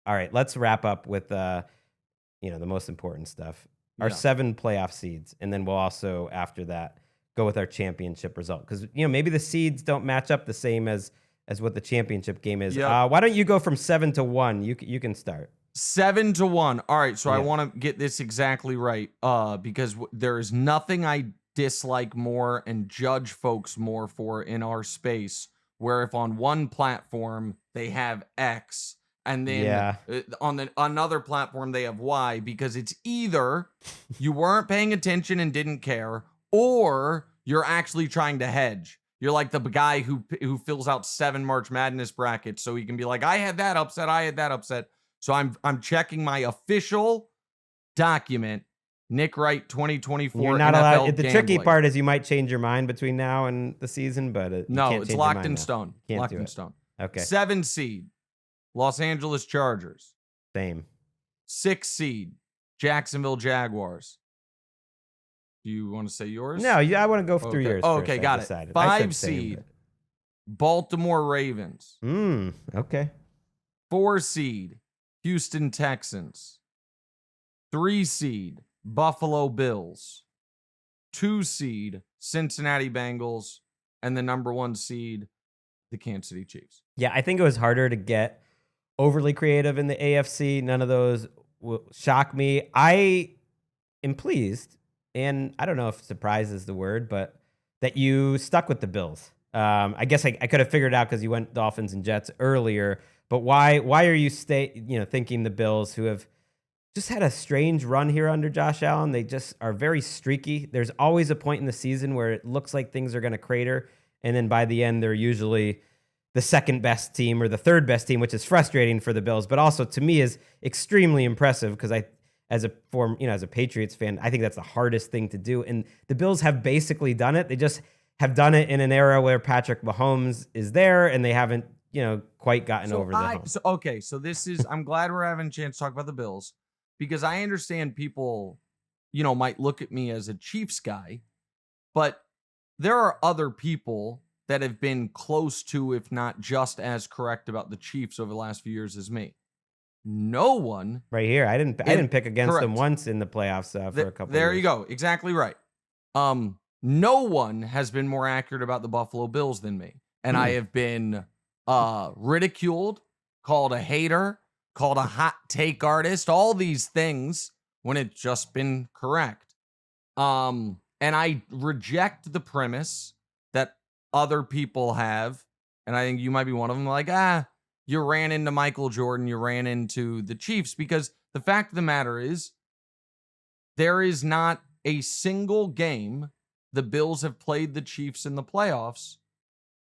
All right, let's wrap up with the most important stuff. Our Yeah. 7 playoff seeds, and then we'll also after that go with our championship result cuz maybe the seeds don't match up the same as what the championship game is. Yep. Why don't you go from 7 to 1? You can start. 7-1. All right, so I Yeah. want to get this exactly right because there is nothing I dislike more and judge folks more for in our space, where if on one platform they have X and then Yeah. on another platform they have Y, because it's either you weren't paying attention and didn't care, or you're actually trying to hedge. You're like the guy who fills out 7 March Madness brackets so he can be like, I had that upset, I had that upset. So I'm checking my official document, Nick Wright 2024 You're not NFL allowed. The tricky gambling. part is you might change your mind between now and the season, but you No, can't it's change your locked mind in now. stone. Can't Locked do in it. stone. Okay. 7 seed, Los Angeles Chargers. Same. 6 seed, Jacksonville Jaguars. Do you want to say yours? No, I want to go through yours first. Okay, got it. Decided. 5 seed, Baltimore Ravens. Okay. 4 seed, Houston Texans. 3 seed, Buffalo Bills. 2 seed, Cincinnati Bengals. And the number 1 seed, the Kansas City Chiefs. Yeah, I think it was harder to get overly creative in the AFC. None of those will shock me. I am pleased, and I don't know if surprise is the word, but that you stuck with the Bills. I guess I could have figured it out because you went Dolphins and Jets earlier, but why are you thinking the Bills, who have just had a strange run here under Josh Allen? They just are very streaky. There's always a point in the season where it looks like things are going to crater, and then by the end, they're usually the second best team or the third best team, which is frustrating for the Bills, but also to me is extremely impressive because as a Patriots fan, I think that's the hardest thing to do. And the Bills have basically done it. They just have done it in an era where Patrick Mahomes is there and they haven't, quite gotten over the hump. So this is, I'm glad we're having a chance to talk about the Bills, because I understand people, might look at me as a Chiefs guy, but there are other people that have been close to, if not just as correct about the Chiefs over the last few years as me. No one right here. I didn't pick against them correct. once in the playoffs for a couple. There years. you go. Exactly right. No one has been more accurate about the Buffalo Bills than me, and I have been ridiculed, called a hater, called a hot take artist, all these things when it's just been correct. And I reject the premise that other people have, and I think you might be one of them, like, you ran into Michael Jordan, you ran into the Chiefs, because the fact of the matter is there is not a single game the Bills have played the Chiefs in the playoffs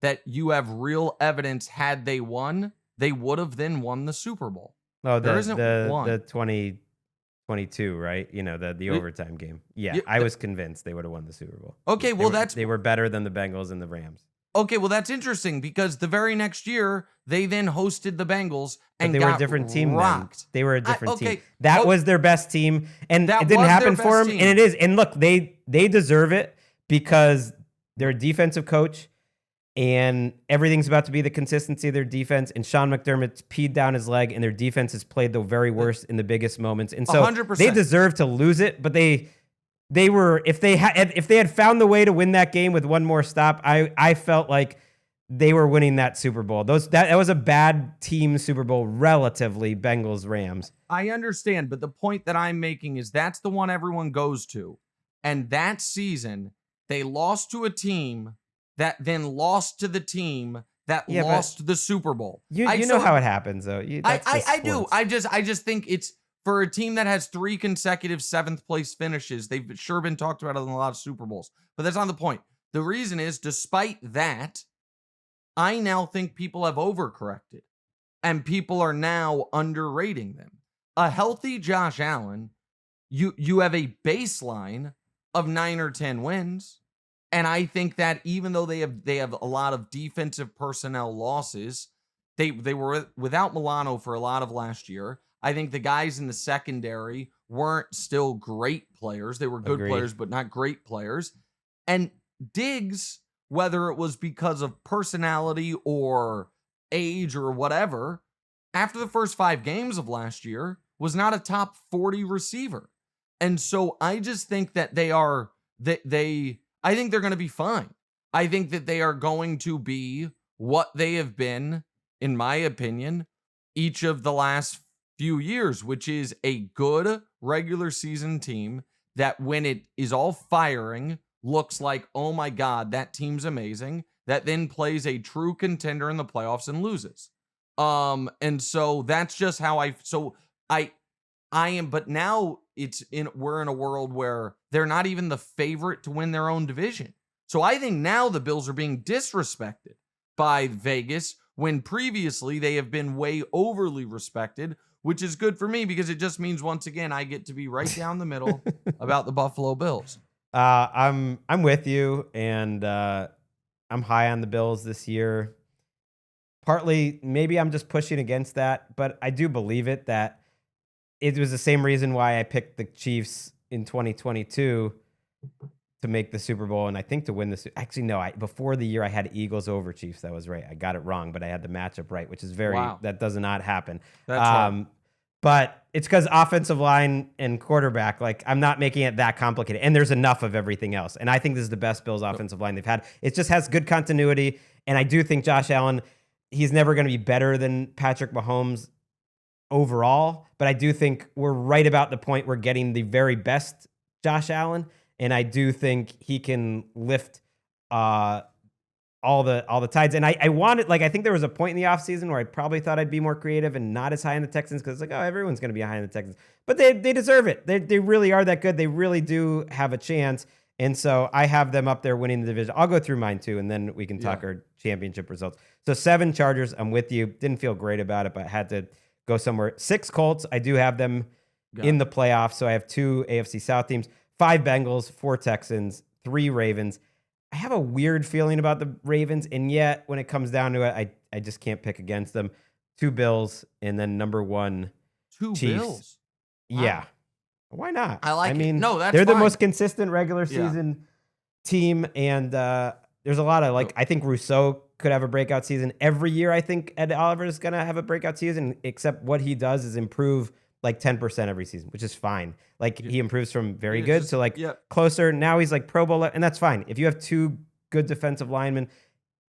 that you have real evidence had they won, they would have then won the Super Bowl. Oh, there isn't one. The 2022, right? The overtime game. Yeah, I was convinced they would have won the Super Bowl. Okay, they were better than the Bengals and the Rams. Okay, well, that's interesting because the very next year, they then hosted the Bengals and they got were a different team rocked. then. They were a different team. That was their best team, and it didn't happen for them, and it is. And look, they deserve it because they're a defensive coach, and everything's about to be the consistency of their defense, and Sean McDermott's peed down his leg, and their defense has played the very worst in the biggest moments. And so 100%. They deserve to lose it, but they were, if they had found the way to win that game with one more stop, I felt like they were winning that Super Bowl. That was a bad team Super Bowl, relatively, Bengals Rams. I understand, but the point that I'm making is that's the one everyone goes to. And that season, they lost to a team that then lost to the team that lost the Super Bowl. You know how it happens, though. I do. I just think it's, for a team that has 3 consecutive 7th place finishes, they've sure been talked about in a lot of Super Bowls. But that's not the point. The reason is, despite that, I now think people have overcorrected. And people are now underrating them. A healthy Josh Allen, you have a baseline of 9 or 10 wins. And I think that even though they have a lot of defensive personnel losses, they were without Milano for a lot of last year. I think the guys in the secondary weren't still great players. They were good players, but not great players. And Diggs, whether it was because of personality or age or whatever, after the first 5 games of last year, was not a top 40 receiver. And so I just think that I think they're going to be fine. I think that they are going to be what they have been, in my opinion, each of the last few years, which is a good regular season team that when it is all firing, looks like, oh my God, that team's amazing, that then plays a true contender in the playoffs and loses. And so that's just how I am, but now we're in a world where they're not even the favorite to win their own division. So I think now the Bills are being disrespected by Vegas when previously they have been way overly respected, which is good for me because it just means once again I get to be right down the middle about the Buffalo Bills. I'm with you, and I'm high on the Bills this year. Partly, maybe I'm just pushing against that, but I do believe it that it was the same reason why I picked the Chiefs in 2022 to make the Super Bowl, and I think to win the Super Bowl. Actually, no, before the year I had Eagles over Chiefs. That was right. I got it wrong, but I had the matchup right, which is that does not happen. That's right. But it's because offensive line and quarterback, like I'm not making it that complicated. And there's enough of everything else. And I think this is the best Bills offensive line they've had. It just has good continuity. And I do think Josh Allen, he's never going to be better than Patrick Mahomes overall. But I do think we're right about the point we're getting the very best Josh Allen. And I do think he can lift all the tides. And I wanted, like, I think there was a point in the offseason where I probably thought I'd be more creative and not as high in the Texans because it's like, oh, everyone's going to be high in the Texans. But they deserve it. They really are that good. They really do have a chance. And so I have them up there winning the division. I'll go through mine too, and then we can talk our championship results. So 7 Chargers, I'm with you. Didn't feel great about it, but had to go somewhere. 6 Colts, I do have them in the playoffs. So I have 2 AFC South teams. 5 Bengals, 4 Texans, 3 Ravens. I have a weird feeling about the Ravens, and yet when it comes down to it, I just can't pick against them. 2 Bills, and then number 1 2 Chiefs. Bills. Wow. Yeah. Why not? I mean, no, that's they're fine. the most consistent regular season team, and there's a lot of, like, I think Rousseau could have a breakout season. Every year, I think Ed Oliver is going to have a breakout season, except what he does is improve like 10% every season, which is fine. Like, he improves from very good to like closer. Now he's like Pro Bowl, and that's fine. If you have 2 good defensive linemen,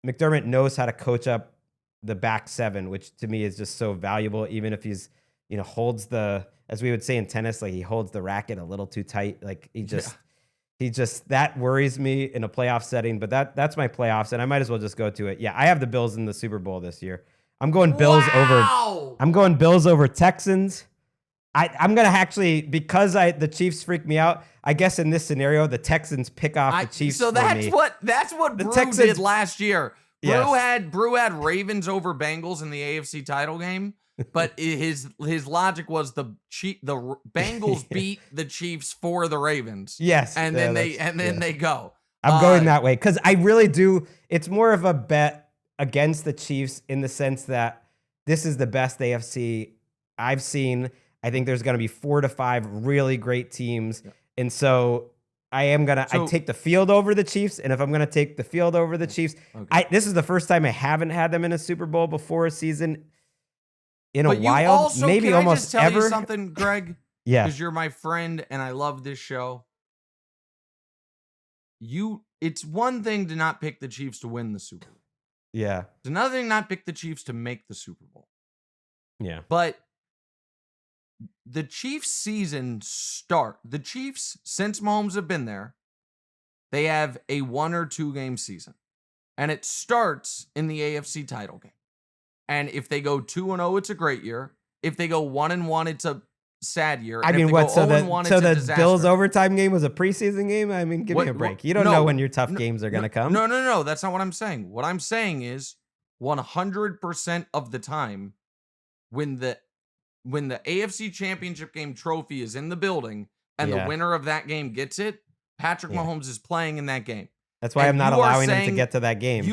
McDermott knows how to coach up the back 7, which to me is just so valuable, even if he's, holds the, as we would say in tennis, like he holds the racket a little too tight. Like he just, that worries me in a playoff setting, but that's my playoffs, and I might as well just go to it. Yeah, I have the Bills in the Super Bowl this year. I'm going Bills over Texans. I'm going to actually, because the Chiefs freak me out, I guess in this scenario, the Texans pick off the Chiefs. So that's what Brew did last year. Brew had Ravens over Bengals in the AFC title game, but his logic was the Bengals beat the Chiefs for the Ravens. Yes. And then they go. I'm going that way because I really do. It's more of a bet against the Chiefs in the sense that this is the best AFC I've seen. I think there's going to be 4 to 5 really great teams. Yeah. And so I take the field over the Chiefs. And if I'm going to take the field over the Chiefs, this is the first time I haven't had them in a Super Bowl before a season in a while. Maybe can almost I just tell ever. You something, Greg? Yeah. Because you're my friend and I love this show. It's one thing to not pick the Chiefs to win the Super Bowl. Yeah. It's another thing not pick the Chiefs to make the Super Bowl. Yeah. But the Chiefs season the Chiefs, since Mahomes have been there, they have a 1 or 2 game season. And it starts in the AFC title game. And if they go 2-0, it's a great year. If they go 1-1, it's a sad year. I mean, what? So the Bills overtime game was a preseason game? I mean, give me a break. You don't know when your tough games are going to come. No. That's not what I'm saying. What I'm saying is 100% of the time when the AFC Championship game trophy is in the building and the winner of that game gets it, Patrick Mahomes is playing in that game. That's why I'm not allowing him to get to that game.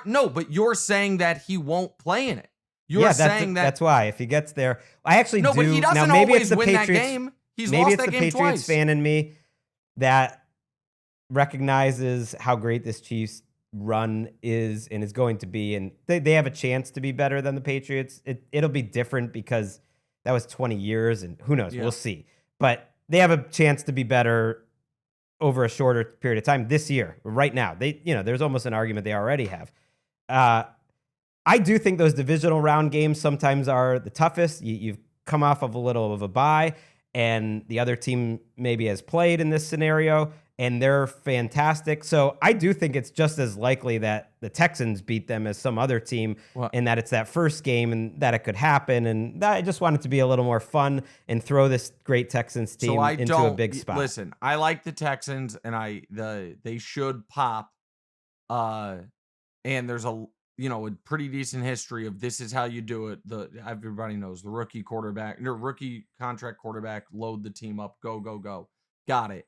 No, but you're saying that he won't play in it. You're saying that's why if he gets there, I actually do. But he doesn't always win that game. He's lost that game twice. Patriots fan in me that recognizes how great this Chiefs run is and is going to be, and they have a chance to be better than the Patriots. It'll be different because that was 20 years, and who knows? Yeah. We'll see. But they have a chance to be better over a shorter period of time this year, right now. There's almost an argument they already have. I do think those divisional round games sometimes are the toughest. You've come off of a little of a bye, and the other team maybe has played in this scenario, and they're fantastic. So I do think it's just as likely that the Texans beat them as some other team, and that it's that first game and that it could happen. And I just want it to be a little more fun and throw this great Texans team into a big spot. Listen, I like the Texans, and they should pop. And there's a pretty decent history of this is how you do it. Everybody knows the rookie contract quarterback, load the team up, go, go, go. Got it.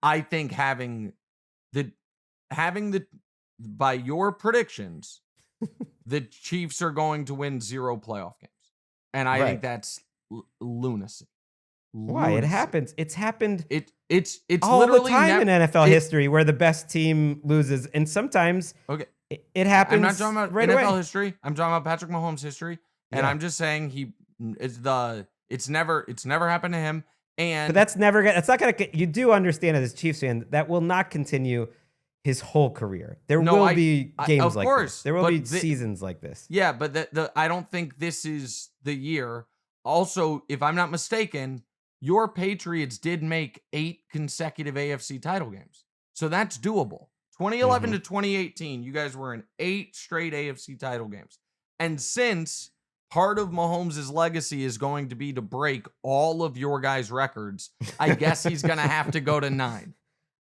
I think having by your predictions, the Chiefs are going to win 0 playoff games. And I think that's lunacy. Why? It happens. It's happened. It's all literally the time in NFL history where the best team loses, and sometimes it happens. I'm not talking about right NFL away. history. I'm talking about Patrick Mahomes' history, and I'm just saying it's never happened to him. But that's not gonna. You do understand as a Chiefs fan that will not continue his whole career. There will be games like this. There will be seasons like this. Yeah, but I don't think this is the year. Also, if I'm not mistaken, your Patriots did make 8 consecutive AFC title games, so that's doable. 2011 to 2018, you guys were in 8 straight AFC title games, and since part of Mahomes' legacy is going to be to break all of your guys' records, I guess he's going to have to go to 9.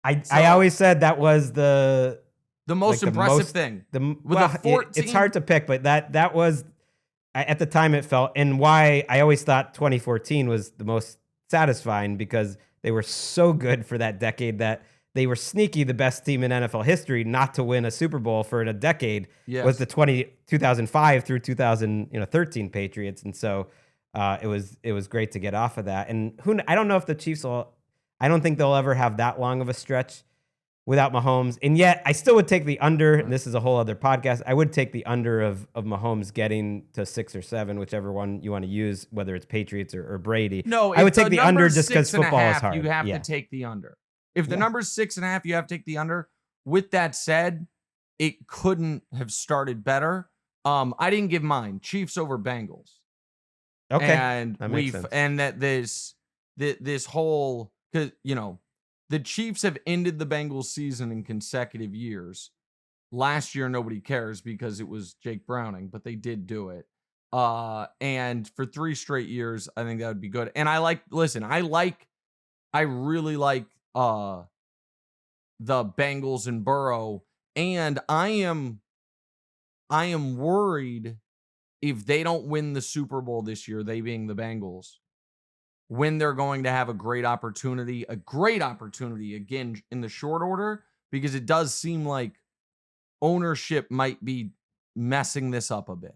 I always said that was the most impressive thing. It's hard to pick, but that was, at the time it felt, and why I always thought 2014 was the most satisfying, because they were so good for that decade that they were sneaky the best team in NFL history not to win a Super Bowl for a decade. Was the 2005 through 2013 Patriots. And so it was great to get off of that. And I don't know if the Chiefs I don't think they'll ever have that long of a stretch without Mahomes. And yet I still would take the under, and this is a whole other podcast. I would take the under of Mahomes getting to 6 or 7, whichever one you want to use, whether it's Patriots or Brady. No, I would take the under just because football is hard. You have to take the under. If the number's 6.5, you have to take the under. With that said, it couldn't have started better. I didn't give mine. Chiefs over Bengals. Okay, and that this whole, because the Chiefs have ended the Bengals season in consecutive years. Last year, nobody cares because it was Jake Browning, but they did do it. And for 3 straight years, I think that would be good. And I really like the Bengals and Burrow, and I am worried if they don't win the Super Bowl this year, they being the Bengals, when they're going to have a great opportunity again in the short order, because it does seem like ownership might be messing this up a bit.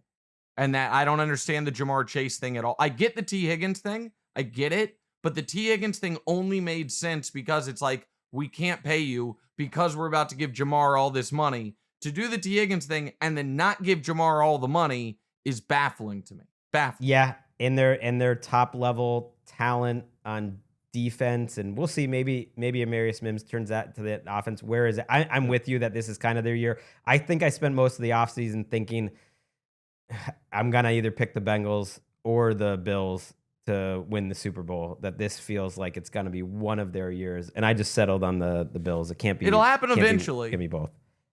And that I don't understand the Jamar Chase thing at all. I get the T. Higgins thing. I get it. But the T. Higgins thing only made sense because it's like, we can't pay you because we're about to give Jamar all this money. To do the T. Higgins thing and then not give Jamar all the money is baffling to me. Baffling. Yeah, and their top level talent on defense, and we'll see. Maybe Amarius Mims turns that to the offense. Where is it? I'm with you that this is kind of their year. I think I spent most of the offseason thinking I'm gonna either pick the Bengals or the Bills to win the Super Bowl, that this feels like it's going to be one of their years. And I just settled on the Bills. It can't be. It'll happen eventually. Give me both.